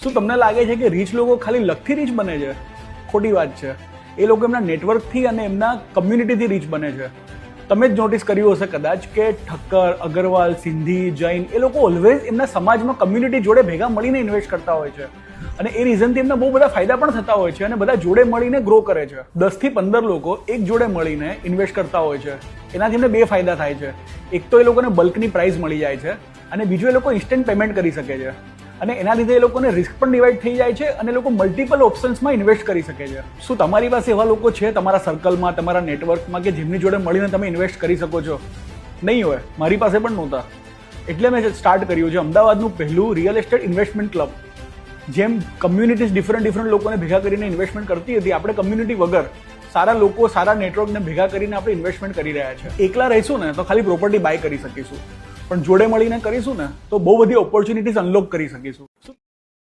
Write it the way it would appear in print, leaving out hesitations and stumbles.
શું તમને લાગે છે કે રીચ લોકો ખાલી લકથી રીચ બને છે? ખોટી વાત છે. એ લોકો એમના નેટવર્કથી અને એમના કમ્યુનિટીથી રીચ બને છે. તમે જ નોટિસ કર્યું હશે કદાચ કે ઠક્કર, અગરવાલ, સિંધી, જૈન એ લોકો ઓલવેઝ એમના સમાજમાં કમ્યુનિટી જોડે ભેગા મળીને ઇન્વેસ્ટ કરતા હોય છે અને એ રીઝનથી એમને બહુ બધા ફાયદા પણ થતા હોય છે અને બધા જોડે મળીને ગ્રો કરે છે. 10 થી 15 લોકો એક જોડે મળીને ઇન્વેસ્ટ કરતા હોય છે. એનાથી એમને બે ફાયદા થાય છે. એક તો એ લોકોને બલ્કની પ્રાઇસ મળી જાય છે અને બીજું એ લોકો ઇન્સ્ટન્ટ પેમેન્ટ કરી શકે છે અને એના લીધે એ લોકોને રિસ્ક પણ ડિવાઈડ થઈ જાય છે અને લોકો મલ્ટિપલ ઓપ્શન્સમાં ઇન્વેસ્ટ કરી શકે છે. શું તમારી પાસે એવા લોકો છે તમારા સર્કલમાં, તમારા નેટવર્કમાં કે જેમની જોડે મળીને તમે ઇન્વેસ્ટ કરી શકો છો? નહીં હોય. મારી પાસે પણ નહોતા. એટલે મેં સ્ટાર્ટ કર્યું છે અમદાવાદનું પહેલું રિયલ એસ્ટેટ ઇન્વેસ્ટમેન્ટ ક્લબ. જેમ કમ્યુનિટીઝ ડિફરન્ટ લોકોને ભેગા કરીને ઇન્વેસ્ટમેન્ટ કરતી હતી, આપણે કમ્યુનિટી વગર સારા લોકો, સારા નેટવર્કને ભેગા કરીને આપણે ઇન્વેસ્ટમેન્ટ કરી રહ્યા છે. એકલા રહીશું ને તો ખાલી પ્રોપર્ટી બાય કરી શકીશું, પણ જોડે મળીને કરીશું ને તો બહુ બધી ઓપોર્ચ્યુનિટીઝ અનલોક કરી શકીશું.